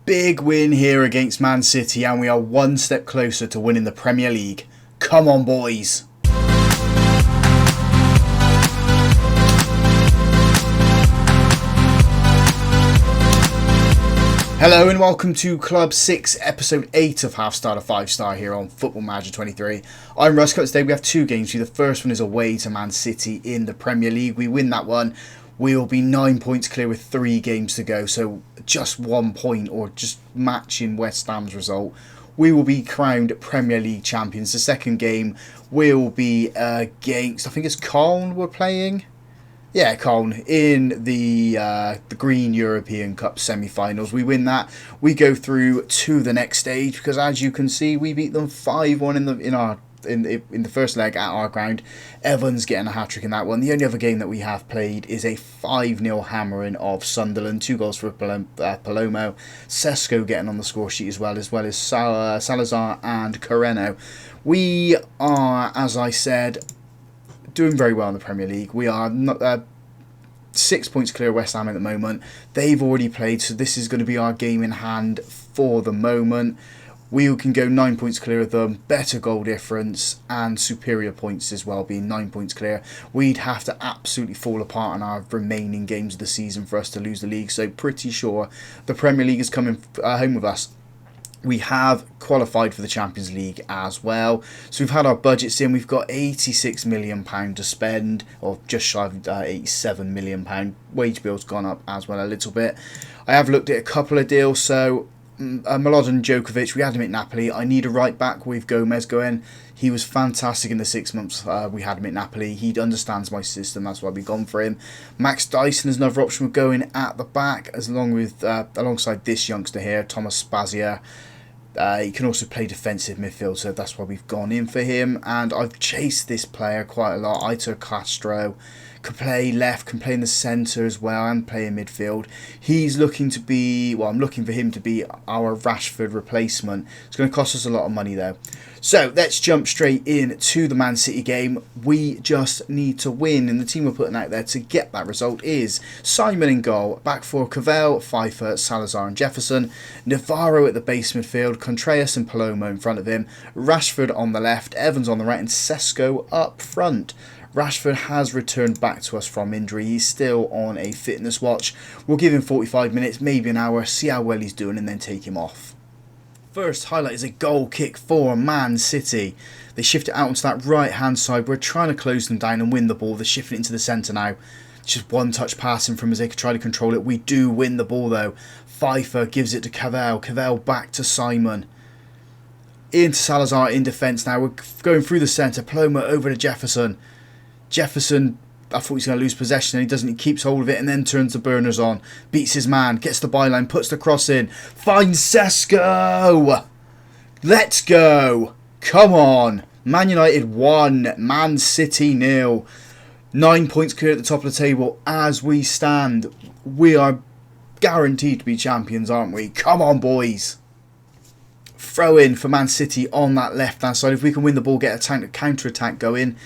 Big win here against Man City, and we are one step closer to winning the Premier League. Come on, boys. Hello and welcome to Club 6, Episode 8 of Half Star to 5 Star here on Football Manager 23. I'm Russ. Today we have two games. The first one is away to Man City in the Premier League. We win that one. We will be 9 points clear with 3 games to go. So just 1 point, or just matching West Ham's result, we will be crowned Premier League champions. The second game will be against, I think it's Koln we're playing. Yeah, Koln in the Green European Cup semi-finals. We win that, we go through to the next stage, because as you can see, we beat them 5-1 in the first leg at our ground. Evans getting a hat-trick in that one. The only other game that we have played is a 5-0 hammering of Sunderland. 2 goals for Palomo. Sesko getting on the score sheet as well as Salazar and Coreno. We are, as I said, doing very well in the Premier League. We are not 6 points clear of West Ham at the moment. They've already played, so this is going to be our game in hand for the moment. We can go 9 points clear of them, better goal difference and superior points as well, being 9 points clear. We'd have to absolutely fall apart in our remaining games of the season for us to lose the league, so pretty sure the Premier League is coming home with us. We have qualified for the Champions League as well. So we've had our budgets in. We've got £86 million to spend, or just shy of £87 million. Wage bill's gone up as well a little bit. I have looked at a couple of deals. So Mladen Djokovic, we had him at Napoli. I need a right back with Gomez going. He was fantastic in the 6 months we had him at Napoli. He understands my system, that's why we've gone for him. Max Dyson is another option. We're going at the back, alongside this youngster here, Thomas Spazia. He can also play defensive midfield, so that's why we've gone in for him. And I've chased this player quite a lot. Aitor Castro can play left, can play in the centre as well, and play in midfield. He's looking to be, well, I'm looking for him to be our Rashford replacement. It's going to cost us a lot of money though. So let's jump straight in to the Man City game. We just need to win, and the team we're putting out there to get that result is Simon in goal, back four Cavell, Pfeiffer, Salazar and Jefferson, Navarro at the base midfield, Contreras and Palomo in front of him, Rashford on the left, Evans on the right and Sesko up front. Rashford has returned back to us from injury. He's still on a fitness watch. We'll give him 45 minutes, maybe an hour, see how well he's doing and then take him off. First highlight is a goal kick for Man City. They shift it out onto that right hand side. We're trying to close them down and win the ball. They're shifting it into the centre now. Just one touch passing from as they could try to control it. We do win the ball though. Pfeiffer gives it to Cavell. Cavell back to Simon. Into Salazar in defence now. We're going through the centre. Palomo over to Jefferson. Jefferson, I thought he was going to lose possession, and he doesn't. He keeps hold of it and then turns the burners on. Beats his man, gets the byline, puts the cross in. Finds Sesko! Let's go! Come on! Man United 1, Man City 0. 9 points clear at the top of the table as we stand. We are guaranteed to be champions, aren't we? Come on, boys! Throw in for Man City on that left-hand side. If we can win the ball, get a counter-attack going,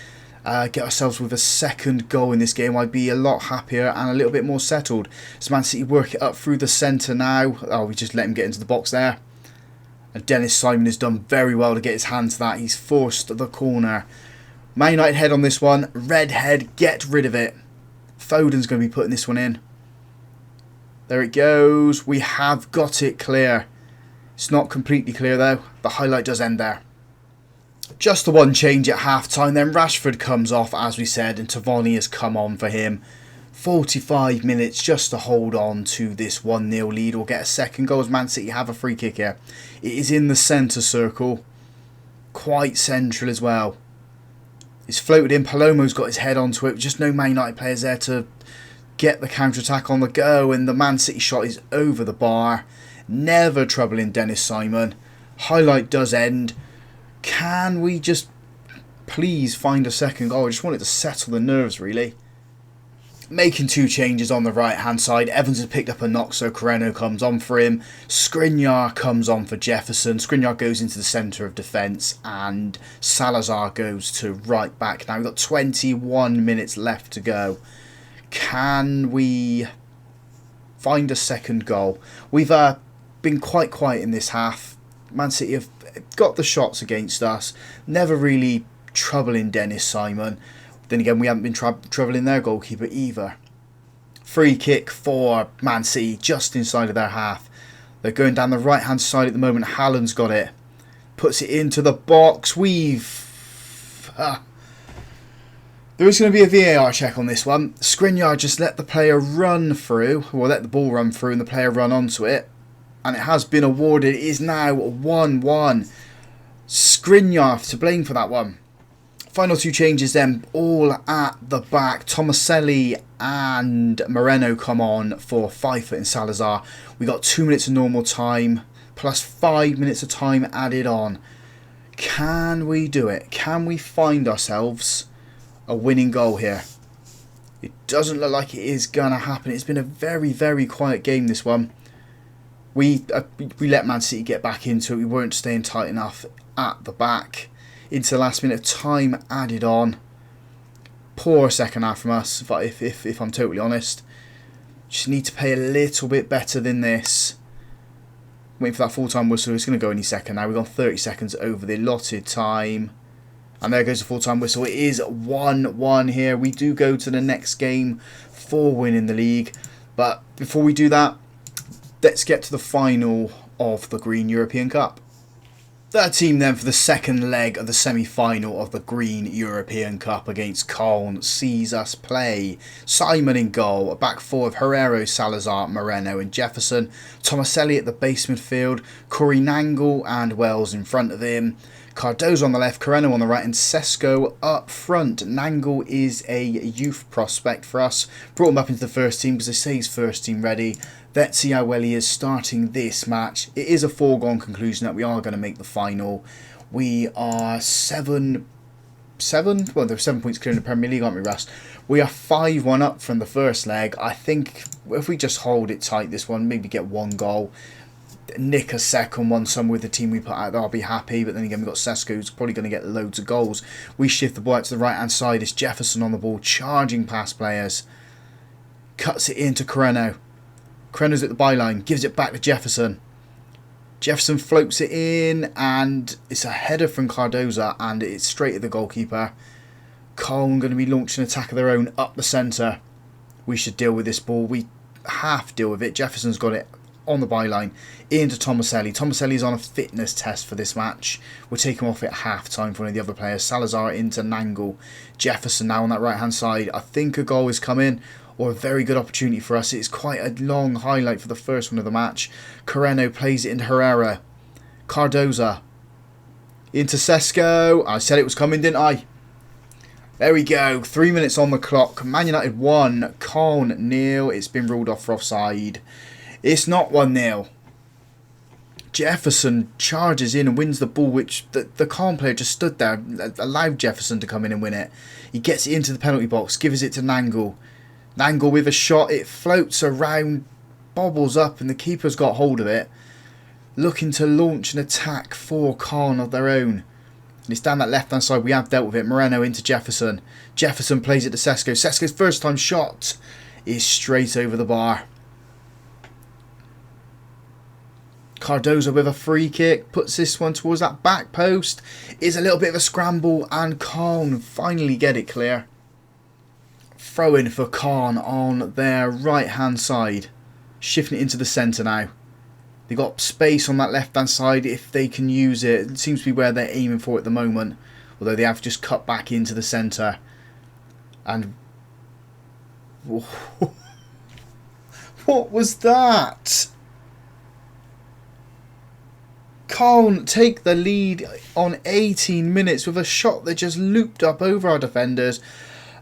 get ourselves with a second goal in this game, I'd be a lot happier and a little bit more settled. So Man City work it up through the centre now. Oh, we just let him get into the box there. And Dennis Simon has done very well to get his hand to that. He's forced the corner. Man United head on this one. Red head, get rid of it. Foden's going to be putting this one in. There it goes. We have got it clear. It's not completely clear though. The highlight does end there. Just the one change at half-time, then Rashford comes off, as we said, and Tavoni has come on for him. 45 minutes just to hold on to this 1-0 lead or get a second goal as Man City have a free kick here. It is in the centre circle, quite central as well. It's floated in, Palomo's got his head onto it, just no Man United players there to get the counter-attack on the go, and the Man City shot is over the bar. Never troubling Dennis Simon. Highlight does end. Can we just please find a second goal? I just wanted to settle the nerves, really. Making 2 changes on the right hand side. Evans has picked up a knock, so Coreno comes on for him. Skriniar comes on for Jefferson. Skriniar goes into the centre of defence and Salazar goes to right back. Now we've got 21 minutes left to go. Can we find a second goal? We've been quite quiet in this half. Man City have got the shots against us, never really troubling Dennis Simon. Then again, we haven't been troubling their goalkeeper either. Free kick for Man City, just inside of their half. They're going down the right hand side at the moment. Haaland's got it, puts it into the box. There is going to be a VAR check on this one. Skriniar just let the player run through, or let the ball run through and the player run onto it. And it has been awarded. It is now 1-1. Skriniar to blame for that one. Final two changes then, all at the back. Tomaselli and Moreno come on for Pfeiffer and Salazar. We got 2 minutes of normal time, plus 5 minutes of time added on. Can we do it? Can we find ourselves a winning goal here? It doesn't look like it is going to happen. It's been a very, very quiet game, this one. We let Man City get back into it. We weren't staying tight enough at the back. Into the last minute of time added on. Poor second half from us, if I'm totally honest. Just need to play a little bit better than this. Waiting for that full-time whistle. It's going to go any second now. We've gone 30 seconds over the allotted time. And there goes the full-time whistle. It is 1-1 here. We do go to the next game for winning the league. But before we do that, let's get to the final of the Green European Cup. Third team then for the second leg of the semi-final of the Green European Cup against Koln sees us play Simon in goal, a back four of Herrero, Salazar, Moreno and Jefferson, Tomaselli at the base midfield, Corey Nangle and Wells in front of him, Cardozo on the left, Coreno on the right and Sesko up front. Nangle is a youth prospect for us, brought him up into the first team because they say he's first team ready. Let's see how well he is starting this match. It is a foregone conclusion that we are going to make the final. We are 7 well, they're 7 points clear in the Premier League, aren't we, Russ? We are 5-1 up from the first leg. I think if we just hold it tight this one, maybe get one goal, nick a second one somewhere with the team we put out there, I'll be happy. But then again, we've got Sesko, who's probably going to get loads of goals. We shift the ball out to the right hand side. It's Jefferson on the ball, charging past players, cuts it into Coreno. Coreno's at the byline, gives it back to Jefferson. Jefferson floats it in, and it's a header from Cardozo, and it's straight at the goalkeeper. Koln going to be launching an attack of their own up the centre. We should deal with this ball. We have to deal with it. Jefferson's got it on the byline into Tomaselli. Tomaselli's on a fitness test for this match. We'll take him off at half time for one of the other players. Salazar into Nangle. Jefferson now on that right hand side. I think a goal is coming, or a very good opportunity for us. It's quite a long highlight for the first one of the match. Coreno plays it into Herrera. Cardozo into Sesko. I said it was coming, didn't I? There we go. 3 minutes on the clock. Man United 1, Koln 0. It's been ruled off for offside. It's not 1-0. Jefferson charges in and wins the ball, which the Koln player just stood there, allowed Jefferson to come in and win it. He gets it into the penalty box, gives it to Nangle. Nangle with a shot, it floats around, bobbles up, and the keeper's got hold of it, looking to launch an attack for Koln of their own. And it's down that left hand side. We have dealt with it. Moreno into Jefferson. Jefferson plays it to Sesko. Sesko's first time shot is straight over the bar. Cardozo with a free kick, puts this one towards that back post. Is a little bit of a scramble, and Koln finally get it clear. Throw in for Koln on their right hand side, shifting it into the centre now. They've got space on that left hand side if they can use it. It seems to be where they're aiming for at the moment, although they have just cut back into the centre. And what was that? Koln take the lead on 18 minutes with a shot that just looped up over our defenders,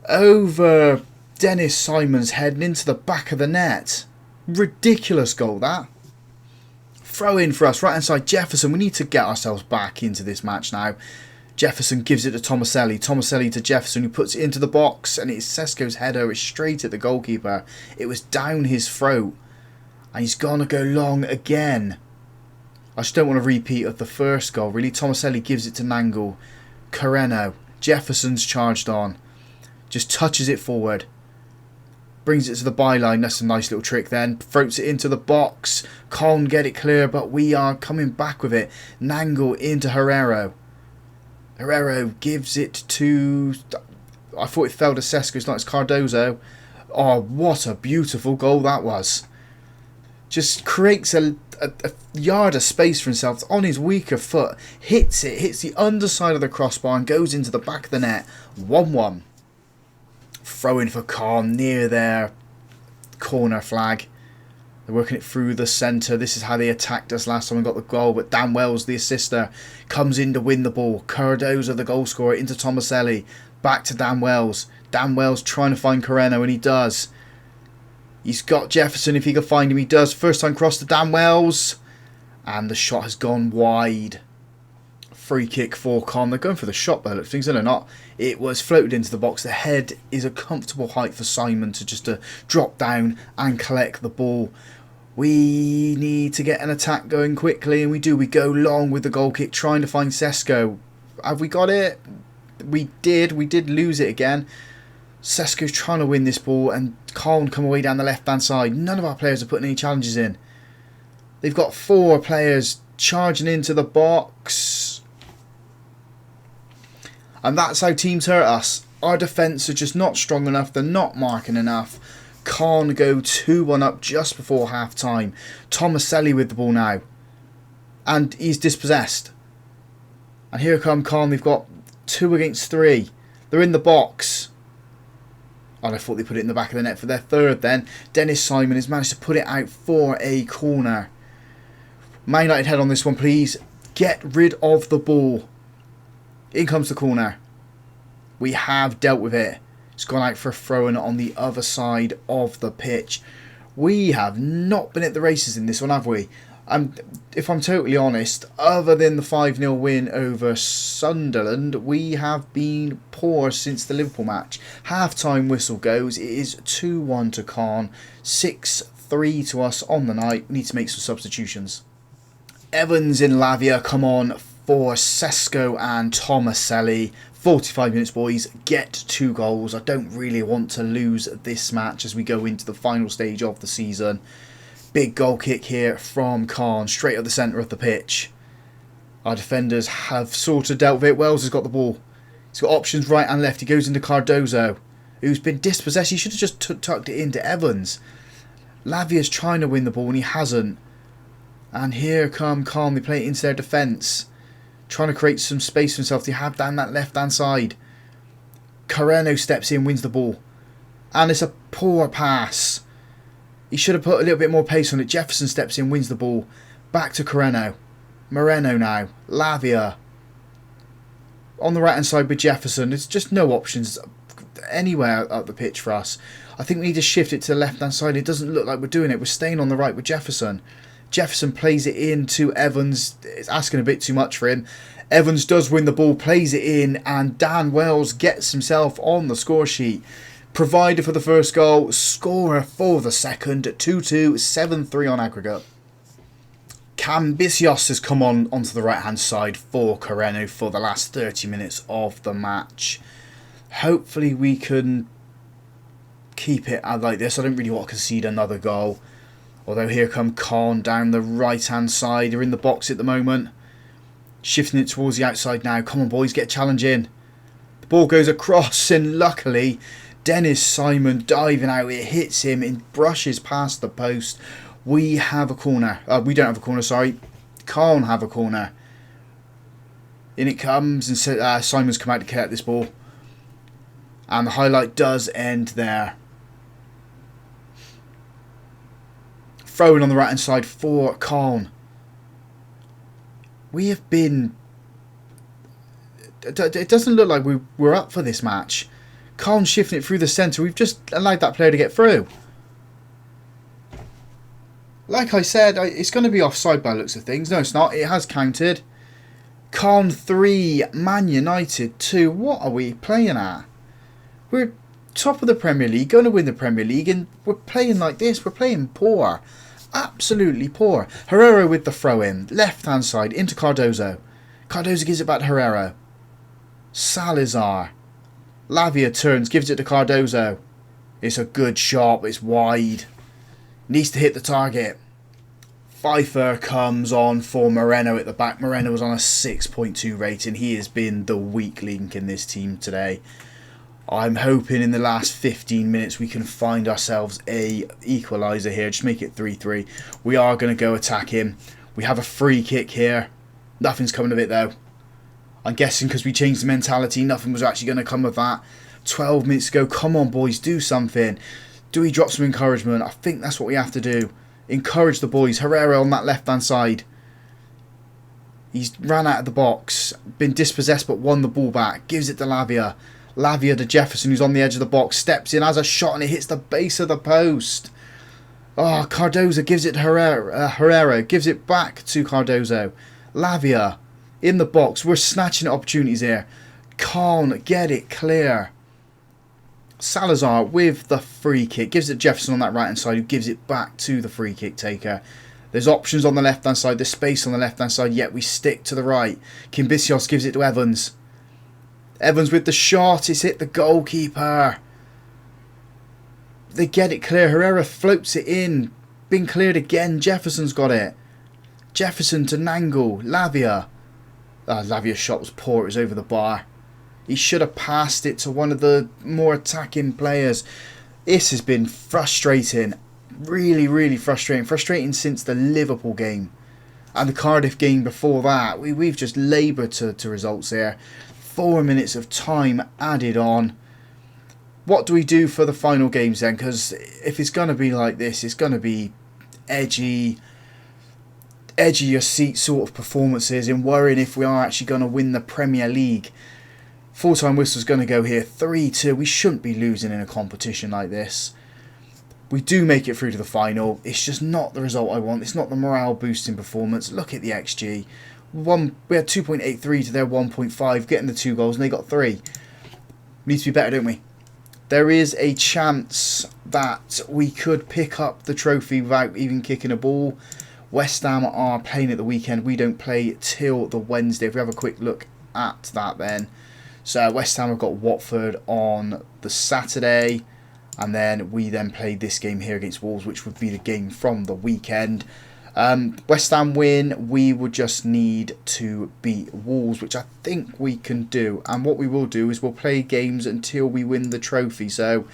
over Dennis Simon's head and into the back of the net. Ridiculous goal, that. Throw in for us, right hand side, Jefferson. We need to get ourselves back into this match now. Jefferson gives it to Tomaselli. Tomaselli to Jefferson, who puts it into the box, and it's Sesko's header. It's straight at the goalkeeper. It was down his throat, and he's going to go long again. I just don't want a repeat of the first goal, really. Tomaselli gives it to Nangle. Coreno. Jefferson's charged on. Just touches it forward. Brings it to the byline. That's a nice little trick then. Floats it into the box. Koln get it clear, but we are coming back with it. Nangle into Herrero. Herrero gives it to... I thought it fell to Sesko. It's not. It's Cardozo. Oh, what a beautiful goal that was. Just creates a yard of space for himself. It's on his weaker foot. Hits it. Hits the underside of the crossbar and goes into the back of the net. 1-1. Throw in for Koln near their corner flag. They're working it through the centre. This is how they attacked us last time we got the goal. But Dan Wells, the assister, comes in to win the ball. Cardozo, the goal scorer, into Tomaselli. Back to Dan Wells. Dan Wells trying to find Carreno, and he does. He's got Jefferson if he can find him. He does. First time cross to Dan Wells. And the shot has gone wide. Free kick for Koln. They're going for the shot by the look of things, are they not? It was floated into the box. The head is a comfortable height for Simon to just drop down and collect the ball. We need to get an attack going quickly, and we do. We go long with the goal kick, trying to find Sesko. Have we got it? We did. We did lose it again. Sesko's trying to win this ball, and Koln come away down the left-hand side. None of our players are putting any challenges in. They've got 4 players charging into the box. And that's how teams hurt us. Our defence are just not strong enough. They're not marking enough. Koln go 2-1 up just before half-time. Tomaselli with the ball now. And he's dispossessed. And here come Koln. They've got 2 against 3. They're in the box. And I thought they put it in the back of the net for their third then. Dennis Simon has managed to put it out for a corner. Man United head on this one, please. Get rid of the ball. In comes the corner. We have dealt with it. It's gone out for a throw-in on the other side of the pitch. We have not been at the races in this one, have we? If I'm totally honest, other than the 5-0 win over Sunderland, we have been poor since the Liverpool match. Half-time whistle goes. It is 2-1 to Koln. 6-3 to us on the night. We need to make some substitutions. Evans and Lavia come on for Sesko and Tomaselli. 45 minutes, boys. Get 2 goals. I don't really want to lose this match as we go into the final stage of the season. Big goal kick here from Koln, straight up the centre of the pitch. Our defenders have sort of dealt with it. Wells has got the ball. He's got options right and left. He goes into Cardozo, who's been dispossessed. He should have just tucked it into Evans. Lavia's trying to win the ball and he hasn't. And here come Koln. They play it into their defence, trying to create some space for himself. They have down that left-hand side. Carreno steps in, wins the ball. And it's a poor pass. He should have put a little bit more pace on it. Jefferson steps in, wins the ball. Back to Carreno. Moreno now. Lavia. On the right-hand side with Jefferson. There's just no options anywhere up the pitch for us. I think we need to shift it to the left-hand side. It doesn't look like we're doing it. We're staying on the right with Jefferson. Jefferson plays it in to Evans. It's asking a bit too much for him. Evans does win the ball, plays it in, and Dan Wells gets himself on the score sheet. Provider for the first goal, scorer for the second. 2-2, 7-3 on aggregate. Cambisios has come onto the right-hand side for Carreno for the last 30 minutes of the match. Hopefully we can keep it like this. I don't really want to concede another goal. Although here come Koln down the right-hand side. They're in the box at the moment. Shifting it towards the outside now. Come on, boys, get a challenge in. The ball goes across, and luckily, Dennis Simon diving out. It hits him and brushes past the post. We have a corner. We don't have a corner, sorry. Koln have a corner. In it comes, and Simon's come out to collect this ball. And the highlight does end there. Throwing on the right hand side for Koln. We have been... It doesn't look like we're up for this match. Koln shifting it through the centre. We've just allowed that player to get through. Like I said, it's going to be offside by the looks of things. No, it's not. It has counted. Koln 3, Man United 2. What are we playing at? We're top of the Premier League, going to win the Premier League, and we're playing like this. We're playing poor. Absolutely poor. Herrero with the throw-in. Left-hand side into Cardozo. Cardozo gives it back to Herrero. Salazar. Lavia turns, gives it to Cardozo. It's a good shot, but it's wide. Needs to hit the target. Pfeiffer comes on for Moreno at the back. Moreno was on a 6.2 rating. He has been the weak link in this team today. I'm hoping in the last 15 minutes we can find ourselves a equaliser here. Just make it 3-3. We are going to go attack him. We have a free kick here. Nothing's coming of it though. I'm guessing because we changed the mentality, nothing was actually going to come of that. 12 minutes ago. Come on, boys, do something. Do we drop some encouragement? I think that's what we have to do. Encourage the boys. Herrera on that left-hand side. He's ran out of the box. Been dispossessed but won the ball back. Gives it to Lavia. Lavia to Jefferson, who's on the edge of the box. Steps in, has a shot, and it hits the base of the post. Oh, Cardozo gives it to Herrera. Herrera gives it back to Cardozo. Lavia in the box. We're snatching at opportunities here. Koln, get it clear. Salazar with the free kick. Gives it to Jefferson on that right hand side, who gives it back to the free kick taker. There's options on the left hand side. There's space on the left hand side, yet we stick to the right. Kimbisios gives it to Evans. Evans with the shot. It's hit the goalkeeper. They get it clear. Herrera floats it in. Been cleared again. Jefferson's got it. Jefferson to Nangle. Lavia. Lavia's shot was poor. It was over the bar. He should have passed it to one of the more attacking players. This has been frustrating. Really, really frustrating. Frustrating since the Liverpool game. And the Cardiff game before that. We've just laboured to results here. 4 minutes of time added on. What do we do for the final games then? Because if it's going to be like this, it's going to be edgy your seat sort of performances and worrying if we are actually going to win the Premier League. Full-time whistle's going to go here. 3-2. We shouldn't be losing in a competition like this. We do make it through to the final. It's just not the result I want. It's not the morale-boosting performance. Look at the XG. We had 2.83 to their 1.5, getting the 2 goals, and they got 3. Needs to be better, don't we? There is a chance that we could pick up the trophy without even kicking a ball. West Ham are playing at the weekend. We don't play till the Wednesday. If we have a quick look at that then. So West Ham have got Watford on the Saturday, and then we then play this game here against Wolves, which would be the game from the weekend. West Ham win, we would just need to beat Wolves, which I think we can do. And what we will do is we'll play games until we win the trophy. So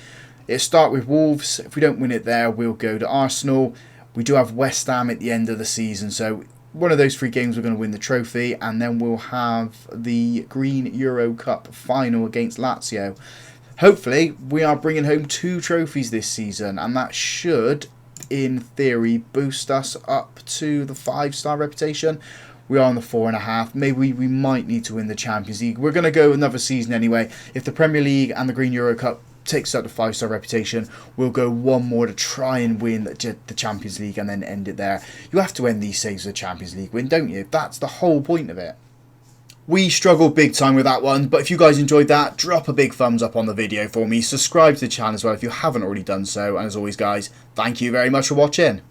it'll start with Wolves. If we don't win it there, we'll go to Arsenal. We do have West Ham at the end of the season, so one of those 3 games we're going to win the trophy, and then we'll have the Green Euro Cup final against Lazio. Hopefully, we are bringing home 2 trophies this season, and that should, in theory, boost us up to the 5-star reputation. We are on the 4.5. Maybe we might need to win the Champions League. We're going to go another season anyway. If the Premier League and the Green Euro Cup takes up the 5-star reputation, we'll go one more to try and win the Champions League and then end it there. You have to end these saves with a Champions League win, don't you? That's the whole point of it. We struggled big time with that one, but if you guys enjoyed that, drop a big thumbs up on the video for me. Subscribe to the channel as well if you haven't already done so. And as always, guys, thank you very much for watching.